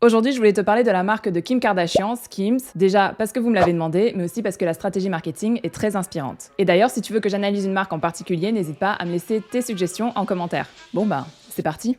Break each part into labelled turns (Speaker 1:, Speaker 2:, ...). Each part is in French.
Speaker 1: Aujourd'hui, je voulais te parler de la marque de Kim Kardashian, Skims, déjà parce que vous me l'avez demandé, mais aussi parce que la stratégie marketing est très inspirante. Et d'ailleurs, si tu veux que j'analyse une marque en particulier, n'hésite pas à me laisser tes suggestions en commentaire. Bon bah, c'est parti.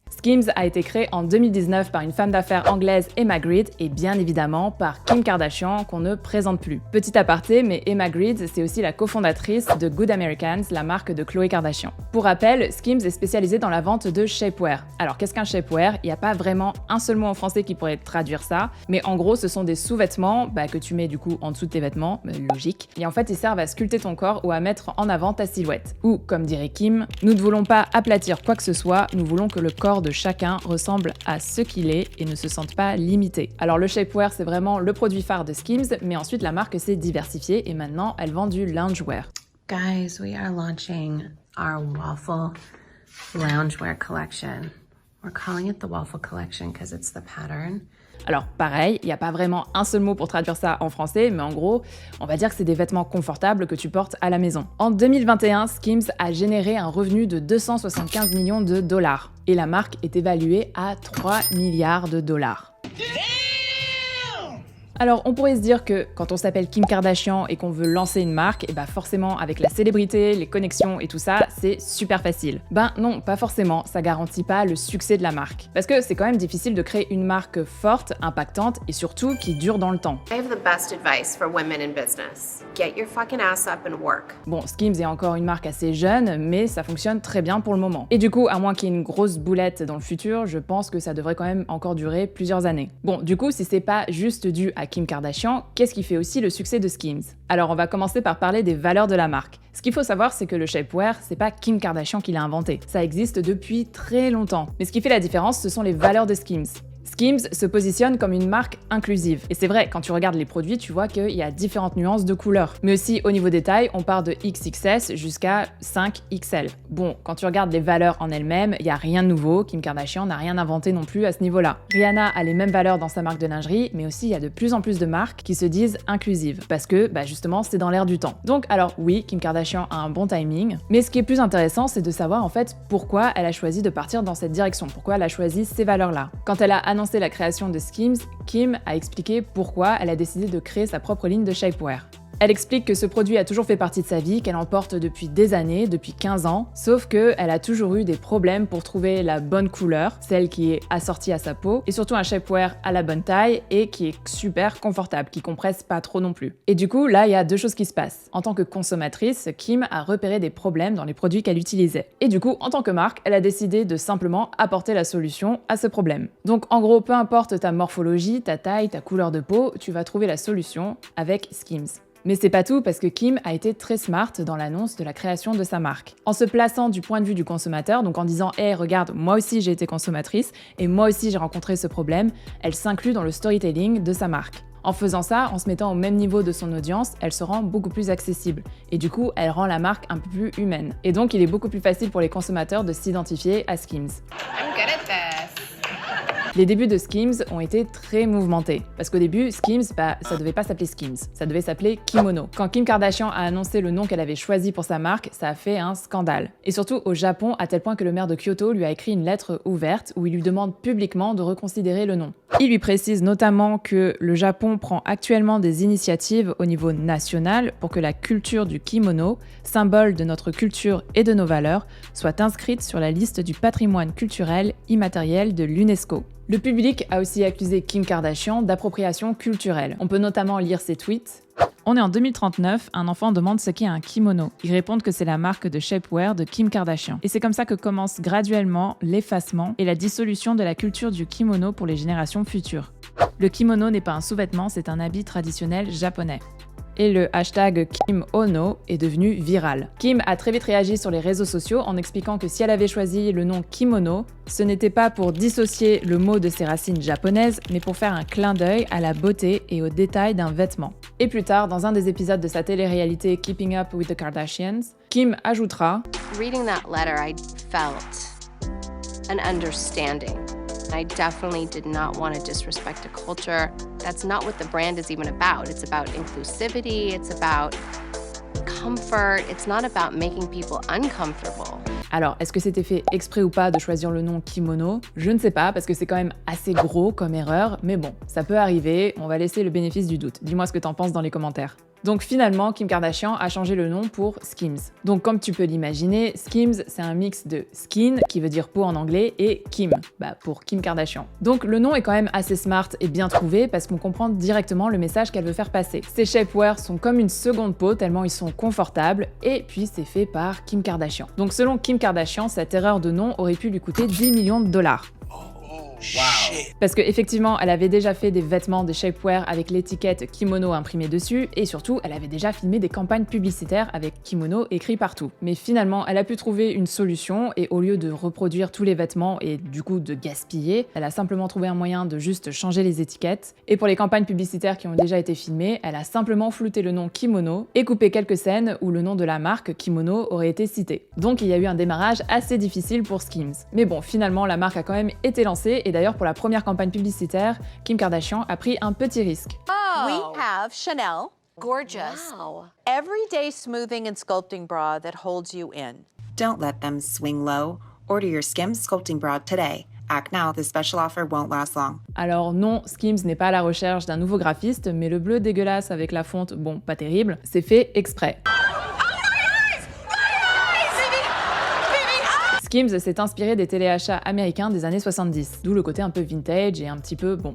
Speaker 1: Skims a été créé en 2019 par une femme d'affaires anglaise, Emma Grede, et bien évidemment par Kim Kardashian, qu'on ne présente plus. Petit aparté, mais Emma Grede, c'est aussi la cofondatrice de Good Americans, la marque de Khloé Kardashian. Pour rappel, Skims est spécialisée dans la vente de shapewear. Alors qu'est-ce qu'un shapewear? Il n'y a pas vraiment un seul mot en français qui pourrait traduire ça, mais en gros, ce sont des sous-vêtements que tu mets du coup en dessous de tes vêtements, logique. Et en fait, ils servent à sculpter ton corps ou à mettre en avant ta silhouette. Ou, comme dirait Kim, nous ne voulons pas aplatir quoi que ce soit, nous voulons que le corps de chacun ressemble à ce qu'il est et ne se sente pas limité. Alors le shapewear, c'est vraiment le produit phare de Skims, mais ensuite la marque s'est diversifiée et maintenant elle vend du loungewear.
Speaker 2: Guys, we are launching our waffle loungewear collection. We're calling it the waffle collection because it's the pattern.
Speaker 1: Alors pareil, il n'y a pas vraiment un seul mot pour traduire ça en français, mais en gros, on va dire que c'est des vêtements confortables que tu portes à la maison. En 2021, Skims a généré un revenu de 275 millions de dollars et la marque est évaluée à 3 milliards de dollars. Alors, on pourrait se dire que quand on s'appelle Kim Kardashian et qu'on veut lancer une marque, et forcément, avec la célébrité, les connexions et tout ça, c'est super facile. Non, pas forcément, ça garantit pas le succès de la marque. Parce que c'est quand même difficile de créer une marque forte, impactante et surtout qui dure dans le temps.
Speaker 2: I have the best advice for women in business. Get your fucking ass up and work.
Speaker 1: Bon, Skims est encore une marque assez jeune, mais ça fonctionne très bien pour le moment. Et du coup, à moins qu'il y ait une grosse boulette dans le futur, je pense que ça devrait quand même encore durer plusieurs années. Bon, du coup, si c'est pas juste dû à Kim Kardashian, qu'est-ce qui fait aussi le succès de Skims? Alors on va commencer par parler des valeurs de la marque. Ce qu'il faut savoir, c'est que le shapewear, c'est pas Kim Kardashian qui l'a inventé. Ça existe depuis très longtemps. Mais ce qui fait la différence, ce sont les valeurs de Skims. Skims se positionne comme une marque inclusive. Et c'est vrai, quand tu regardes les produits, tu vois qu'il y a différentes nuances de couleurs. Mais aussi, au niveau des tailles, on part de XXS jusqu'à 5XL. Bon, quand tu regardes les valeurs en elles-mêmes, il n'y a rien de nouveau. Kim Kardashian n'a rien inventé non plus à ce niveau-là. Rihanna a les mêmes valeurs dans sa marque de lingerie, mais aussi il y a de plus en plus de marques qui se disent inclusives. Parce que, justement, c'est dans l'air du temps. Donc, alors oui, Kim Kardashian a un bon timing. Mais ce qui est plus intéressant, c'est de savoir en fait pourquoi elle a choisi de partir dans cette direction. Pourquoi elle a choisi ces valeurs-là. Quand elle a annoncé la création de Skims, Kim a expliqué pourquoi elle a décidé de créer sa propre ligne de shapewear. Elle explique que ce produit a toujours fait partie de sa vie, qu'elle en porte depuis des années, depuis 15 ans, sauf qu'elle a toujours eu des problèmes pour trouver la bonne couleur, celle qui est assortie à sa peau, et surtout un shapewear à la bonne taille et qui est super confortable, qui compresse pas trop non plus. Et du coup, là, il y a deux choses qui se passent. En tant que consommatrice, Kim a repéré des problèmes dans les produits qu'elle utilisait. Et du coup, en tant que marque, elle a décidé de simplement apporter la solution à ce problème. Donc en gros, peu importe ta morphologie, ta taille, ta couleur de peau, tu vas trouver la solution avec Skims. Mais c'est pas tout parce que Kim a été très smart dans l'annonce de la création de sa marque. En se plaçant du point de vue du consommateur, donc en disant « Hey, regarde, moi aussi j'ai été consommatrice et moi aussi j'ai rencontré ce problème », elle s'inclut dans le storytelling de sa marque. En faisant ça, en se mettant au même niveau de son audience, elle se rend beaucoup plus accessible. Et du coup, elle rend la marque un peu plus humaine. Et donc, il est beaucoup plus facile pour les consommateurs de s'identifier à Skims.
Speaker 2: I'm good at this.
Speaker 1: Les débuts de Skims ont été très mouvementés. Parce qu'au début, Skims, ça devait pas s'appeler Skims, ça devait s'appeler Kimono. Quand Kim Kardashian a annoncé le nom qu'elle avait choisi pour sa marque, ça a fait un scandale. Et surtout au Japon, à tel point que le maire de Kyoto lui a écrit une lettre ouverte où il lui demande publiquement de reconsidérer le nom. Il lui précise notamment que le Japon prend actuellement des initiatives au niveau national pour que la culture du kimono, symbole de notre culture et de nos valeurs, soit inscrite sur la liste du patrimoine culturel immatériel de l'UNESCO. Le public a aussi accusé Kim Kardashian d'appropriation culturelle. On peut notamment lire ses tweets. On est en 2039, un enfant demande ce qu'est un kimono. Ils répondent que c'est la marque de shapewear de Kim Kardashian. Et c'est comme ça que commence graduellement l'effacement et la dissolution de la culture du kimono pour les générations futures. Le kimono n'est pas un sous-vêtement, c'est un habit traditionnel japonais. Et le hashtag KimOno est devenu viral. Kim a très vite réagi sur les réseaux sociaux en expliquant que si elle avait choisi le nom kimono, ce n'était pas pour dissocier le mot de ses racines japonaises, mais pour faire un clin d'œil à la beauté et aux détails d'un vêtement. Et plus tard, dans un des épisodes de sa télé-réalité Keeping Up with the Kardashians, Kim ajoutera «
Speaker 2: Reading that letter, I felt an understanding. I definitely did not want to disrespect a culture. That's not what the brand is even about. It's about inclusivity, it's about comfort. It's not about making people uncomfortable.
Speaker 1: Alors, est-ce que c'était fait exprès ou pas de choisir le nom kimono? Je ne sais pas, parce que c'est quand même assez gros comme erreur, mais bon, ça peut arriver, on va laisser le bénéfice du doute. Dis-moi ce que t'en penses dans les commentaires. Donc finalement, Kim Kardashian a changé le nom pour Skims. Donc comme tu peux l'imaginer, Skims, c'est un mix de skin, qui veut dire peau en anglais, et Kim, pour Kim Kardashian. Donc le nom est quand même assez smart et bien trouvé parce qu'on comprend directement le message qu'elle veut faire passer. Ces shapewear sont comme une seconde peau tellement ils sont confortables, et puis c'est fait par Kim Kardashian. Donc selon Kim Kardashian, cette erreur de nom aurait pu lui coûter 10 millions de dollars. Wow. Parce qu'effectivement, elle avait déjà fait des vêtements de shapewear avec l'étiquette kimono imprimée dessus, et surtout, elle avait déjà filmé des campagnes publicitaires avec kimono écrit partout. Mais finalement, elle a pu trouver une solution, et au lieu de reproduire tous les vêtements et du coup de gaspiller, elle a simplement trouvé un moyen de juste changer les étiquettes. Et pour les campagnes publicitaires qui ont déjà été filmées, elle a simplement flouté le nom kimono et coupé quelques scènes où le nom de la marque kimono aurait été cité. Donc il y a eu un démarrage assez difficile pour Skims. Mais bon, finalement, la marque a quand même été lancée, et d'ailleurs pour la première campagne publicitaire, Kim Kardashian a pris un petit risque.
Speaker 3: We have Chanel, gorgeous, everyday smoothing and sculpting bra that holds you in.
Speaker 4: Don't let them swing low. Order your Skims sculpting bra today. Act now, this special offer won't last long.
Speaker 1: Alors non, Skims n'est pas à la recherche d'un nouveau graphiste, mais le bleu dégueulasse avec la fonte, bon, pas terrible, c'est fait exprès. Skims s'est inspiré des téléachats américains des années 70, d'où le côté un peu vintage et un petit peu, bon,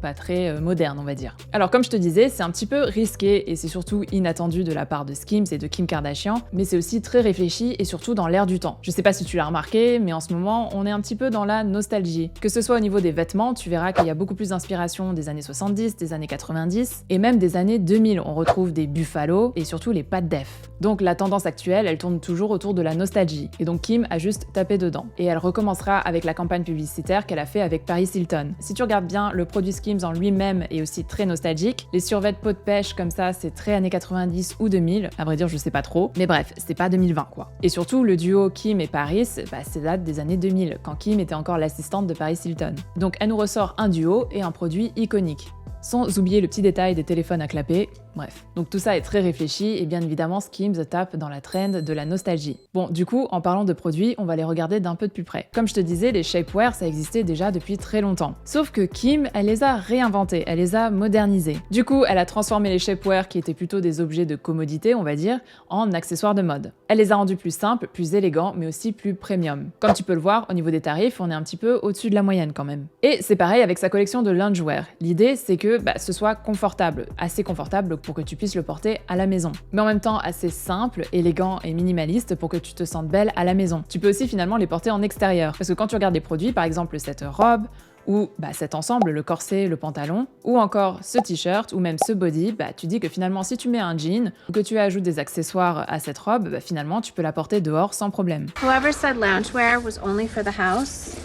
Speaker 1: pas très moderne, on va dire. Alors comme je te disais, c'est un petit peu risqué et c'est surtout inattendu de la part de Skims et de Kim Kardashian, mais c'est aussi très réfléchi et surtout dans l'air du temps. Je sais pas si tu l'as remarqué, mais en ce moment, on est un petit peu dans la nostalgie. Que ce soit au niveau des vêtements, tu verras qu'il y a beaucoup plus d'inspiration des années 70, des années 90 et même des années 2000. On retrouve des Buffalo et surtout les pattes def. Donc la tendance actuelle, elle tourne toujours autour de la nostalgie. Et donc Kim a juste tapé dedans. Et elle recommencera avec la campagne publicitaire qu'elle a fait avec Paris Hilton. Si tu regardes bien, le produit Skims en lui-même est aussi très nostalgique. Les survêtements peau de pêche comme ça, c'est très années 90 ou 2000. À vrai dire, je sais pas trop. Mais bref, c'est pas 2020 quoi. Et surtout, le duo Kim et Paris, c'est date des années 2000, quand Kim était encore l'assistante de Paris Hilton. Donc elle nous ressort un duo et un produit iconique. Sans oublier le petit détail des téléphones à clapper, bref. Donc tout ça est très réfléchi et bien évidemment Skims tape dans la trend de la nostalgie. Bon, du coup, en parlant de produits, on va les regarder d'un peu de plus près. Comme je te disais, les shapewear, ça existait déjà depuis très longtemps. Sauf que Kim, elle les a réinventés, elle les a modernisés. Du coup, elle a transformé les shapewear qui étaient plutôt des objets de commodité, on va dire, en accessoires de mode. Elle les a rendus plus simples, plus élégants, mais aussi plus premium. Comme tu peux le voir, au niveau des tarifs, on est un petit peu au-dessus de la moyenne quand même. Et c'est pareil avec sa collection de loungewear. L'idée, c'est que ce soit confortable, assez confortable pour que tu puisses le porter à la maison. Mais en même temps assez simple, élégant et minimaliste pour que tu te sentes belle à la maison. Tu peux aussi finalement les porter en extérieur. Parce que quand tu regardes les produits, par exemple cette robe, ou cet ensemble, le corset, le pantalon, ou encore ce t-shirt, ou même ce body, tu dis que finalement si tu mets un jean, ou que tu ajoutes des accessoires à cette robe, finalement tu peux la porter dehors sans problème.
Speaker 2: Whoever said loungewear was only for the house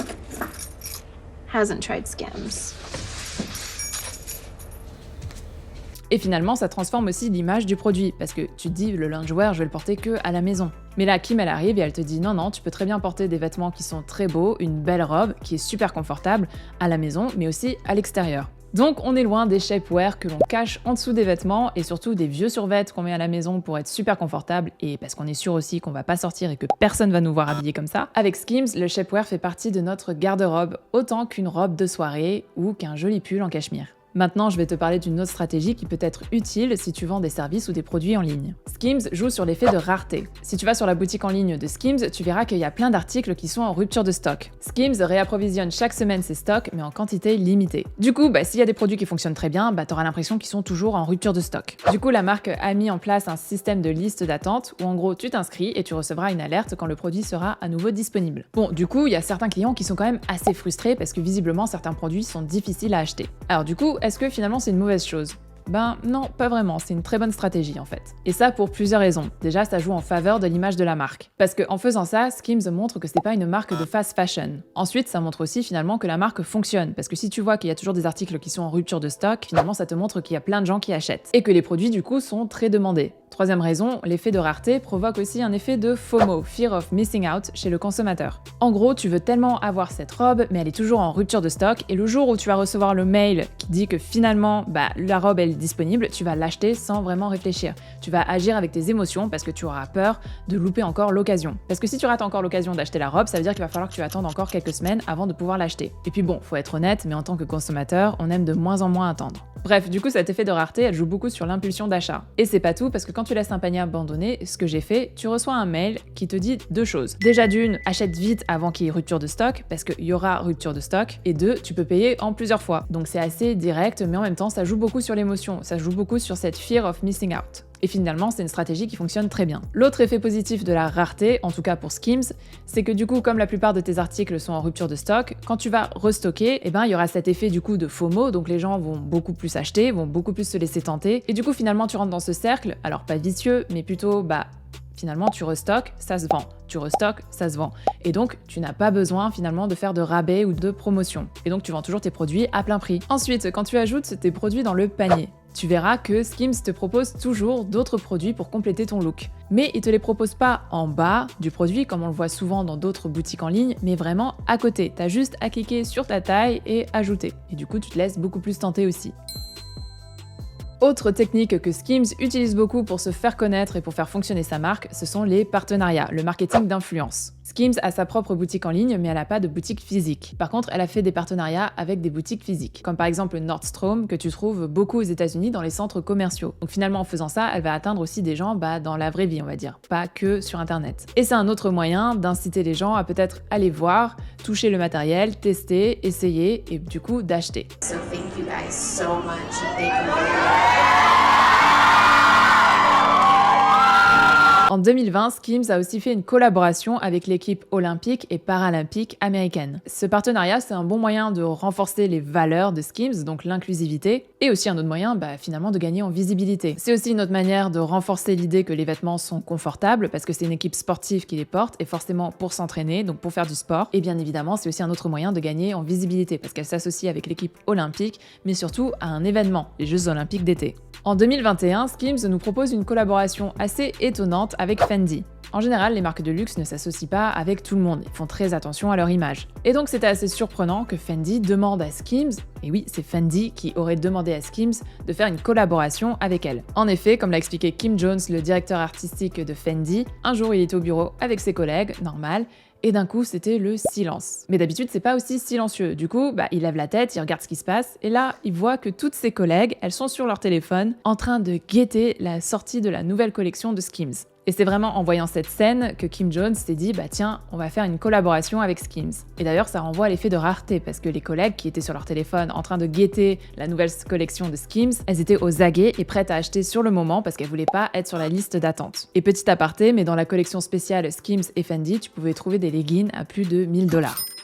Speaker 2: hasn't tried Skims.
Speaker 1: Et finalement, ça transforme aussi l'image du produit, parce que tu te dis, le loungewear, je vais le porter que à la maison. Mais là, Kim, elle arrive et elle te dit, non, tu peux très bien porter des vêtements qui sont très beaux, une belle robe, qui est super confortable, à la maison, mais aussi à l'extérieur. Donc on est loin des shapewear que l'on cache en dessous des vêtements et surtout des vieux survêtements qu'on met à la maison pour être super confortable et parce qu'on est sûr aussi qu'on va pas sortir et que personne va nous voir habillés comme ça. Avec Skims, le shapewear fait partie de notre garde-robe autant qu'une robe de soirée ou qu'un joli pull en cachemire. Maintenant, je vais te parler d'une autre stratégie qui peut être utile si tu vends des services ou des produits en ligne. Skims joue sur l'effet de rareté. Si tu vas sur la boutique en ligne de Skims, tu verras qu'il y a plein d'articles qui sont en rupture de stock. Skims réapprovisionne chaque semaine ses stocks, mais en quantité limitée. Du coup, s'il y a des produits qui fonctionnent très bien, t'auras l'impression qu'ils sont toujours en rupture de stock. Du coup, la marque a mis en place un système de liste d'attente où en gros, tu t'inscris et tu recevras une alerte quand le produit sera à nouveau disponible. Bon, du coup, il y a certains clients qui sont quand même assez frustrés parce que visiblement, certains produits sont difficiles à acheter. Alors du coup, est-ce que finalement c'est une mauvaise chose ? Non, pas vraiment, c'est une très bonne stratégie en fait. Et ça pour plusieurs raisons. Déjà, ça joue en faveur de l'image de la marque. Parce qu'en faisant ça, Skims montre que c'est pas une marque de fast fashion. Ensuite, ça montre aussi finalement que la marque fonctionne. Parce que si tu vois qu'il y a toujours des articles qui sont en rupture de stock, finalement ça te montre qu'il y a plein de gens qui achètent. Et que les produits du coup sont très demandés. Troisième raison, l'effet de rareté provoque aussi un effet de FOMO, Fear of Missing Out, chez le consommateur. En gros, tu veux tellement avoir cette robe, mais elle est toujours en rupture de stock, et le jour où tu vas recevoir le mail qui dit que finalement, la robe elle produit disponible, tu vas l'acheter sans vraiment réfléchir. Tu vas agir avec tes émotions parce que tu auras peur de louper encore l'occasion. Parce que si tu rates encore l'occasion d'acheter la robe, ça veut dire qu'il va falloir que tu attendes encore quelques semaines avant de pouvoir l'acheter. Et puis bon, faut être honnête, mais en tant que consommateur, on aime de moins en moins attendre. Bref, du coup, cet effet de rareté, elle joue beaucoup sur l'impulsion d'achat. Et c'est pas tout, parce que quand tu laisses un panier abandonné, ce que j'ai fait, tu reçois un mail qui te dit deux choses. Déjà d'une, achète vite avant qu'il y ait rupture de stock, parce qu'il y aura rupture de stock. Et deux, tu peux payer en plusieurs fois. Donc c'est assez direct, mais en même temps, ça joue beaucoup sur l'émotion. Ça joue beaucoup sur cette fear of missing out. Et finalement, c'est une stratégie qui fonctionne très bien. L'autre effet positif de la rareté, en tout cas pour Skims, c'est que du coup, comme la plupart de tes articles sont en rupture de stock, quand tu vas restocker, il y aura cet effet du coup de FOMO, donc les gens vont beaucoup plus acheter, vont beaucoup plus se laisser tenter, et du coup finalement tu rentres dans ce cercle, alors pas vicieux, mais plutôt finalement tu restockes, ça se vend. Tu restockes, ça se vend. Et donc, tu n'as pas besoin finalement de faire de rabais ou de promotion. Et donc, tu vends toujours tes produits à plein prix. Ensuite, quand tu ajoutes tes produits dans le panier, tu verras que Skims te propose toujours d'autres produits pour compléter ton look. Mais il te les propose pas en bas du produit, comme on le voit souvent dans d'autres boutiques en ligne, mais vraiment à côté. T'as juste à cliquer sur ta taille et ajouter. Et du coup, tu te laisses beaucoup plus tenter aussi. Autre technique que Skims utilise beaucoup pour se faire connaître et pour faire fonctionner sa marque, ce sont les partenariats, le marketing d'influence. Skims a sa propre boutique en ligne, mais elle n'a pas de boutique physique. Par contre, elle a fait des partenariats avec des boutiques physiques, comme par exemple Nordstrom, que tu trouves beaucoup aux États-Unis dans les centres commerciaux. Donc finalement, en faisant ça, elle va atteindre aussi des gens dans la vraie vie, on va dire, pas que sur Internet. Et c'est un autre moyen d'inciter les gens à peut-être aller voir, toucher le matériel, tester, essayer et du coup d'acheter.
Speaker 2: So thank you guys so much.
Speaker 1: En 2020, Skims a aussi fait une collaboration avec l'équipe olympique et paralympique américaine. Ce partenariat, c'est un bon moyen de renforcer les valeurs de Skims, donc l'inclusivité, et aussi un autre moyen, finalement, de gagner en visibilité. C'est aussi une autre manière de renforcer l'idée que les vêtements sont confortables, parce que c'est une équipe sportive qui les porte, et forcément pour s'entraîner, donc pour faire du sport. Et bien évidemment, c'est aussi un autre moyen de gagner en visibilité, parce qu'elle s'associe avec l'équipe olympique, mais surtout à un événement, les Jeux olympiques d'été. En 2021, Skims nous propose une collaboration assez étonnante avec Fendi. En général, les marques de luxe ne s'associent pas avec tout le monde, ils font très attention à leur image. Et donc c'était assez surprenant que Fendi demande à Skims, et oui, c'est Fendi qui aurait demandé à Skims de faire une collaboration avec elle. En effet, comme l'a expliqué Kim Jones, le directeur artistique de Fendi, un jour il était au bureau avec ses collègues, normal, et d'un coup, c'était le silence. Mais d'habitude, c'est pas aussi silencieux. Du coup, il lève la tête, il regarde ce qui se passe, et là, il voit que toutes ses collègues, elles sont sur leur téléphone, en train de guetter la sortie de la nouvelle collection de Skims. Et c'est vraiment en voyant cette scène que Kim Jones s'est dit tiens, on va faire une collaboration avec Skims. Et d'ailleurs, ça renvoie à l'effet de rareté, parce que les collègues qui étaient sur leur téléphone en train de guetter la nouvelle collection de Skims, elles étaient aux aguets et prêtes à acheter sur le moment parce qu'elles voulaient pas être sur la liste d'attente. Et petit aparté, mais dans la collection spéciale Skims et Fendi, tu pouvais trouver des leggings à plus de 1000 $.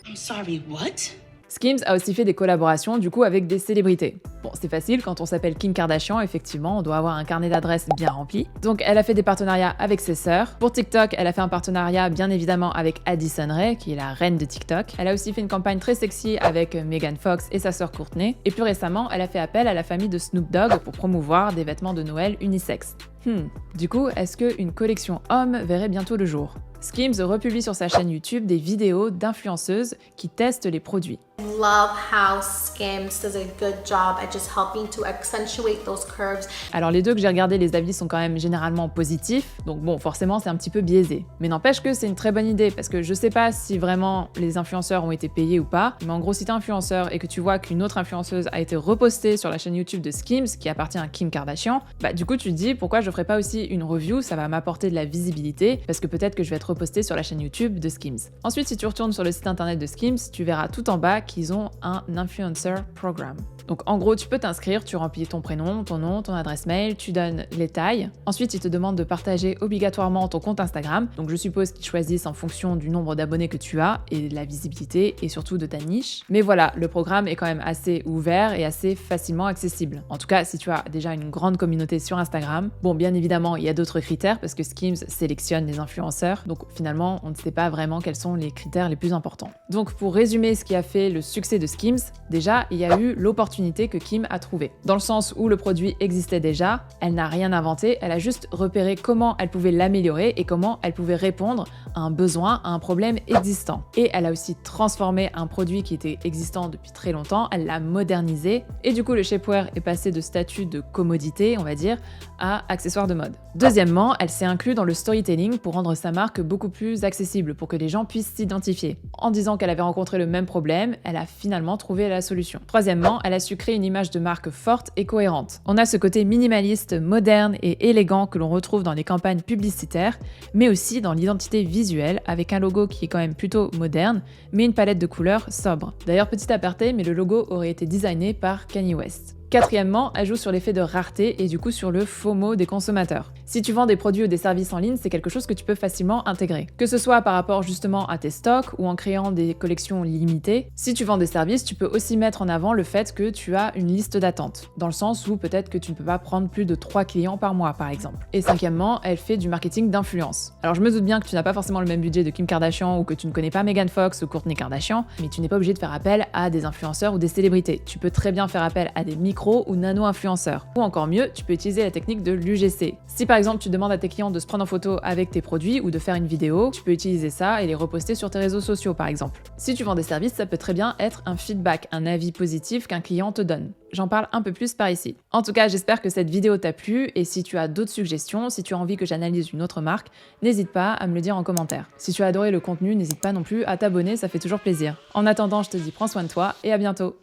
Speaker 5: I'm sorry, what?
Speaker 1: Skims a aussi fait des collaborations du coup avec des célébrités. Bon, c'est facile, quand on s'appelle Kim Kardashian, effectivement, on doit avoir un carnet d'adresses bien rempli. Donc elle a fait des partenariats avec ses sœurs. Pour TikTok, elle a fait un partenariat bien évidemment avec Addison Rae, qui est la reine de TikTok. Elle a aussi fait une campagne très sexy avec Megan Fox et sa sœur Courtney. Et plus récemment, elle a fait appel à la famille de Snoop Dogg pour promouvoir des vêtements de Noël unisexes. Du coup, est-ce qu'une collection homme verrait bientôt le jour ? Skims republie sur sa chaîne YouTube des vidéos d'influenceuses qui testent les produits.
Speaker 6: Love how Skims does a good job at just helping to accentuate those curves.
Speaker 1: Alors les deux que j'ai regardés, les avis sont quand même généralement positifs, donc bon, forcément c'est un petit peu biaisé. Mais n'empêche que c'est une très bonne idée, parce que je sais pas si vraiment les influenceurs ont été payés ou pas, mais en gros si t'es influenceur et que tu vois qu'une autre influenceuse a été repostée sur la chaîne YouTube de Skims, qui appartient à Kim Kardashian, du coup tu te dis pourquoi je ferais pas aussi une review, ça va m'apporter de la visibilité, parce que peut-être que je vais être repostée sur la chaîne YouTube de Skims. Ensuite, si tu retournes sur le site internet de Skims, tu verras tout en bas qu'ils ont un influencer program. Donc en gros, tu peux t'inscrire, tu remplis ton prénom, ton nom, ton adresse mail, tu donnes les tailles. Ensuite, ils te demandent de partager obligatoirement ton compte Instagram. Donc je suppose qu'ils choisissent en fonction du nombre d'abonnés que tu as et de la visibilité et surtout de ta niche. Mais voilà, le programme est quand même assez ouvert et assez facilement accessible. En tout cas, si tu as déjà une grande communauté sur Instagram. Bon, bien évidemment, il y a d'autres critères parce que Skims sélectionne les influenceurs. Donc finalement, on ne sait pas vraiment quels sont les critères les plus importants. Donc pour résumer ce qui a fait le le succès de Skims, déjà, il y a eu l'opportunité que Kim a trouvée. Dans le sens où le produit existait déjà, elle n'a rien inventé, elle a juste repéré comment elle pouvait l'améliorer et comment elle pouvait répondre à un besoin, à un problème existant. Et elle a aussi transformé un produit qui était existant depuis très longtemps, elle l'a modernisé, et du coup le shapewear est passé de statut de commodité, on va dire, à accessoire de mode. Deuxièmement, elle s'est inclue dans le storytelling pour rendre sa marque beaucoup plus accessible, pour que les gens puissent s'identifier. En disant qu'elle avait rencontré le même problème, elle a finalement trouvé la solution. Troisièmement, elle a su créer une image de marque forte et cohérente. On a ce côté minimaliste, moderne et élégant que l'on retrouve dans les campagnes publicitaires, mais aussi dans l'identité visuelle, avec un logo qui est quand même plutôt moderne, mais une palette de couleurs sobre. D'ailleurs, petit aparté, mais le logo aurait été designé par Kanye West. Quatrièmement, elle joue sur l'effet de rareté et du coup sur le FOMO des consommateurs. Si tu vends des produits ou des services en ligne, c'est quelque chose que tu peux facilement intégrer. Que ce soit par rapport justement à tes stocks ou en créant des collections limitées. Si tu vends des services, tu peux aussi mettre en avant le fait que tu as une liste d'attente, dans le sens où peut-être que tu ne peux pas prendre plus de 3 clients par mois par exemple. Et cinquièmement, elle fait du marketing d'influence. Alors je me doute bien que tu n'as pas forcément le même budget de Kim Kardashian ou que tu ne connais pas Megan Fox ou Kourtney Kardashian, mais tu n'es pas obligé de faire appel à des influenceurs ou des célébrités. Tu peux très bien faire appel à des micro ou nano-influenceurs. Ou encore mieux, tu peux utiliser la technique de l'UGC. Si par exemple tu demandes à tes clients de se prendre en photo avec tes produits ou de faire une vidéo, tu peux utiliser ça et les reposter sur tes réseaux sociaux par exemple. Si tu vends des services, ça peut très bien être un feedback, un avis positif qu'un client te donne. J'en parle un peu plus par ici. En tout cas, j'espère que cette vidéo t'a plu et si tu as d'autres suggestions, si tu as envie que j'analyse une autre marque, n'hésite pas à me le dire en commentaire. Si tu as adoré le contenu, n'hésite pas non plus à t'abonner, ça fait toujours plaisir. En attendant, je te dis prends soin de toi et à bientôt.